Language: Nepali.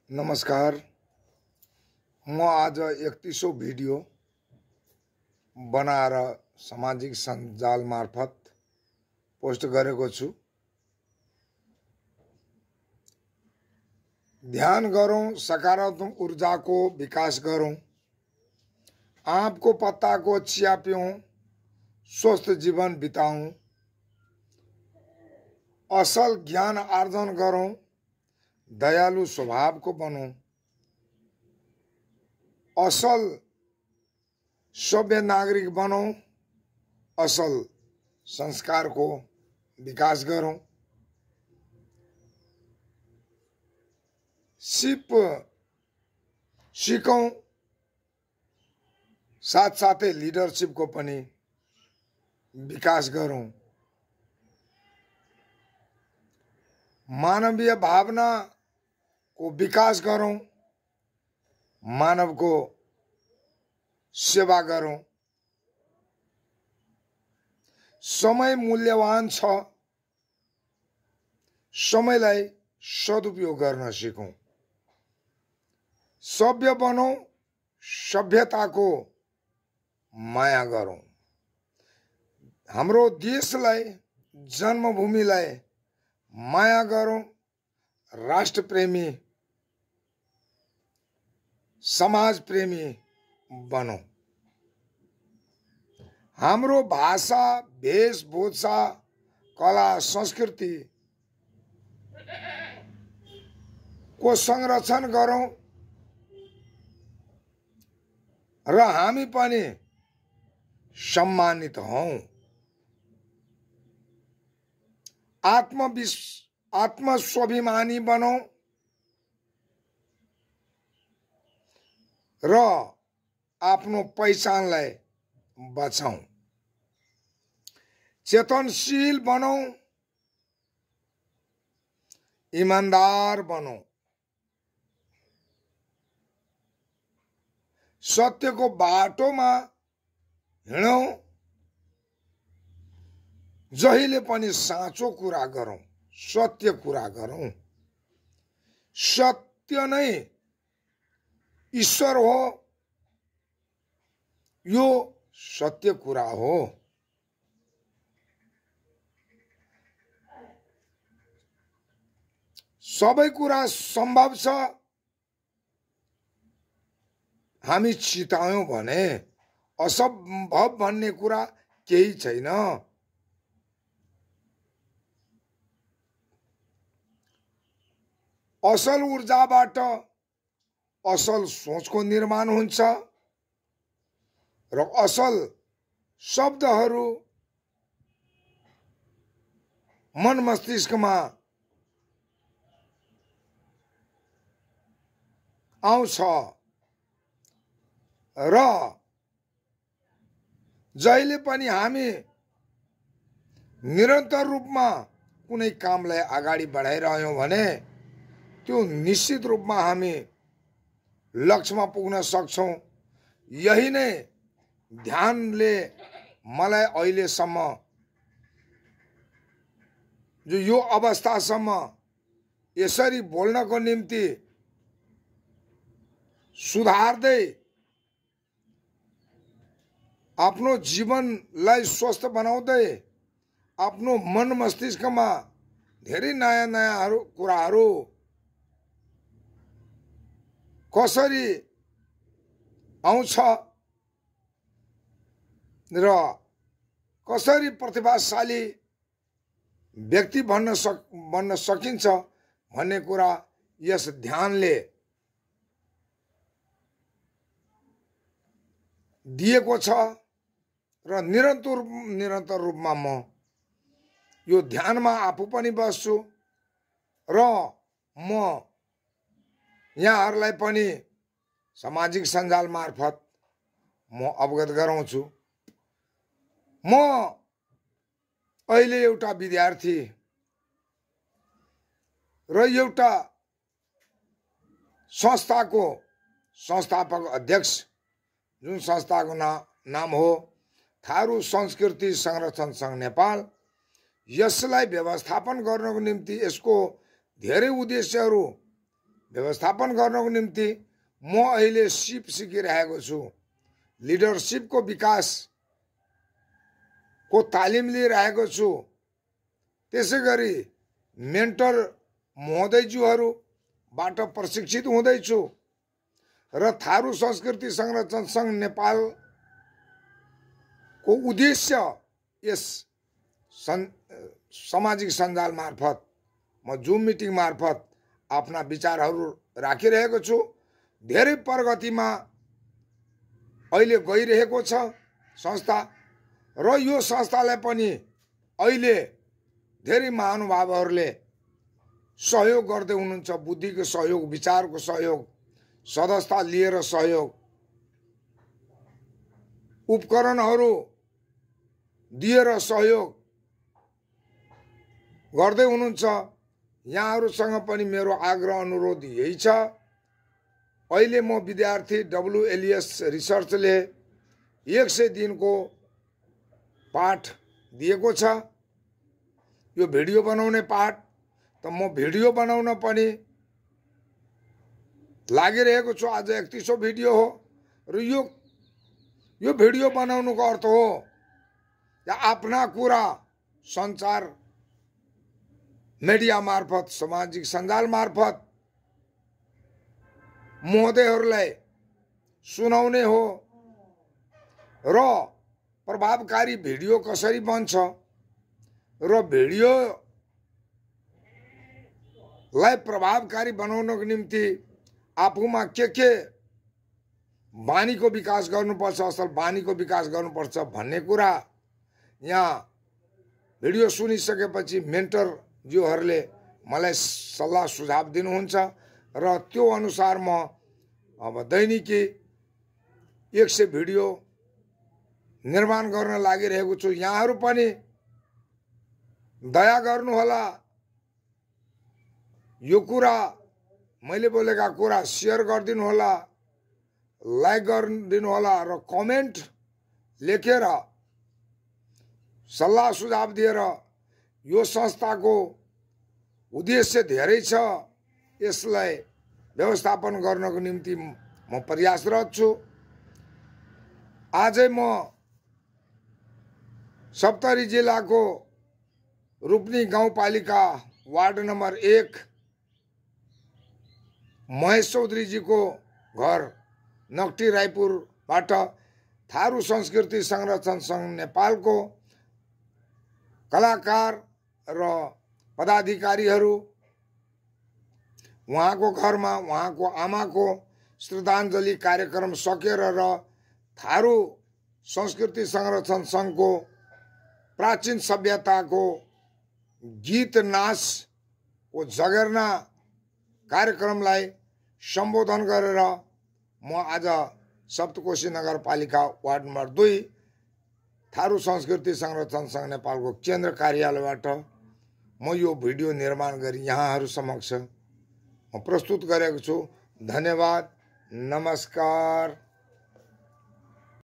नमस्कार। म आज 31औं भिडियो बनाएर सामाजिक सञ्जाल मार्फत पोस्ट गरेको छु। ध्यान गरौं, सकारात्मक ऊर्जाको विकास गरौं, आँपको पत्ताको चिया पिउँ, स्वस्थ जीवन बिताऊं, असल ज्ञान आर्जन गरौं, दयालु स्वभावको बनौं, असल सभ्य नागरिक बनौं, असल संस्कारको विकास गरौं, सिप सिकौं, साथसाथै लिडरशिपको पनि विकास गरौं, मानवीय भावनाको विकास गरौं, मानवको सेवा गरौं। समय मूल्यवान छ, समयलाई सदुपयोग गर्न सिकौं, सभ्य बनौं, सभ्यताको माया गरौं, हाम्रो देशलाई, जन्मभूमिलाई माया गरौं, राष्ट्रप्रेमी, समाज प्रेमी बनौं, हाम्रो भाषा, वेशभूषा, कला, संस्कृति को संरक्षण गरौं र हामी पनि सम्मानित हौं। आत्मस्वाभिमानी बनौं र आफ्नो पहिचानलाई बचाऊं, चेतनशील बनौं, ईमानदार बनौं, सत्यको बाटोमा हिँडौं, जहिले पनि साँचो कुरा गरौं, सत्य कुरा गरौं। सत्य नै ईश्वर हो, यो सत्य कुरा हो। सबै कुरा सम्भव छ, हामी चितायौं भने असम्भव भन्ने कुरा केही छैन। असल ऊर्जाबाट असल सोचको निर्माण हुन्छ र असल शब्दहरू मन मस्तिष्कमा आउँछ र जहिले पनि हामी निरन्तर रूपमा कुनै कामलाई अगाडि बढाइरह्यौं भने त्यो निश्चित रूपमा हामी लक्ष्यमा पुग्न सक्छौं। यही नै ध्यानले मलाई अहिलेसम्म यो अवस्थासम्म यसरी बोल्नको निम्ति सुधार्दै आफ्नो जीवनलाई स्वस्थ बनाउँदै आफ्नो मन मस्तिष्कमा धेरै नयाँ नयाँ कुराहरू कसरी आउँछ र कसरी प्रतिभाशाली व्यक्ति बन्न सकिन्छ भन्ने कुरा यस ध्यानले दिएको छ र निरन्तर रूपमा म यो ध्यानमा आफू पनि बस्छु र म यहाँहरूलाई पनि सामाजिक सञ्जाल मार्फत म अवगत गराउँछु। म अहिले एउटा विद्यार्थी र एउटा संस्थाको संस्थापक अध्यक्ष, जुन संस्थाको नाम हो थारू संस्कृति संरक्षण संघ नेपाल। यसलाई व्यवस्थापन गर्नको निम्ति यसको धेरै उद्देश्यहरू व्यवस्थापन गर्नको निम्ति म अहिले सिप सिकिरहेको छु, लिडरसिपको विकासको तालिम लिइरहेको छु। त्यसै गरी मेन्टर महोदयज्यूहरूबाट प्रशिक्षित हुँदैछु र थारू संस्कृति संरक्षण सङ्घ नेपालको उद्देश्य यस सामाजिक सञ्जाल मार्फत म जुम मिटिङ मार्फत आफ्ना विचारहरू राखिरहेको छु। धेरै प्रगतिमा अहिले गइरहेको छ संस्था र यो संस्थालाई पनि अहिले धेरै महानुभावहरूले सहयोग गर्दै हुनुहुन्छ। बुद्धिको सहयोग, विचारको सहयोग, सदस्यता लिएर सहयोग, उपकरणहरू दिएर सहयोग गर्दै हुनुहुन्छ। यहाँहरूसँग पनि मेरो आग्रह अनुरोध यही छ। अहिले म विद्यार्थी WLES रिसर्चले 100 दिनको पाठ दिएको छ, यो भिडियो बनाउने पाठ। त म भिडियो बनाउन पनि लागिरहेको छु। आज 31औं भिडियो हो र यो भिडियो बनाउनुको अर्थ हो आफ्ना कुरा सञ्चार मिडिया मार्फत, सामाजिक सञ्जाल मार्फत महोदयहरूलाई सुनाउने हो र प्रभावकारी भिडियो कसरी बन्छ र भिडियोलाई प्रभावकारी बनाउनको निम्ति आफूमा के बानीको विकास गर्नुपर्छ, असल बानीको विकास गर्नुपर्छ भन्ने कुरा यहाँ भिडियो सुनिसकेपछि मेन्टरज्यूहरूले मलाई सल्लाह सुझाव दिनुहुन्छ र त्यो अनुसार म अब दैनिकी 100 भिडियो निर्माण गर्न लागिरहेको छु। यहाँहरू पनि दया गर्नुहोला, यो कुरा मैले बोलेका कुरा सेयर गरिदिनु होला, लाइक गरिदिनु होला र कमेन्ट लेखेर सल्लाह सुझाव दिएर यो संस्थाको उद्देश्य धेरै छ, यसलाई व्यवस्थापन गर्नको निम्ति म प्रयासरत छु। आजै म सप्तरी जिल्लाको रूपनी गाउँपालिका वार्ड नम्बर 1 महेश चौधरीजीको घर नक्टी रायपुरबाट थारू संस्कृति संरक्षण सङ्घ नेपालको कलाकार र पदाधिकारीहरू उहाँको घरमा उहाँको आमाको श्रद्धाञ्जली कार्यक्रम सकेर र थारू संस्कृति संरक्षण सङ्घको प्राचीन सभ्यताको गीत नाचको जगेर्ना कार्यक्रमलाई सम्बोधन गरेर म आज सप्तकोशी नगरपालिका वार्ड नम्बर 2 थारू संस्कृति संरक्षण सङ्घ नेपालको केन्द्र कार्यालयबाट म यो भिडियो निर्माण गरी यहाँहरू समक्ष म प्रस्तुत गरेको छु। धन्यवाद, नमस्कार।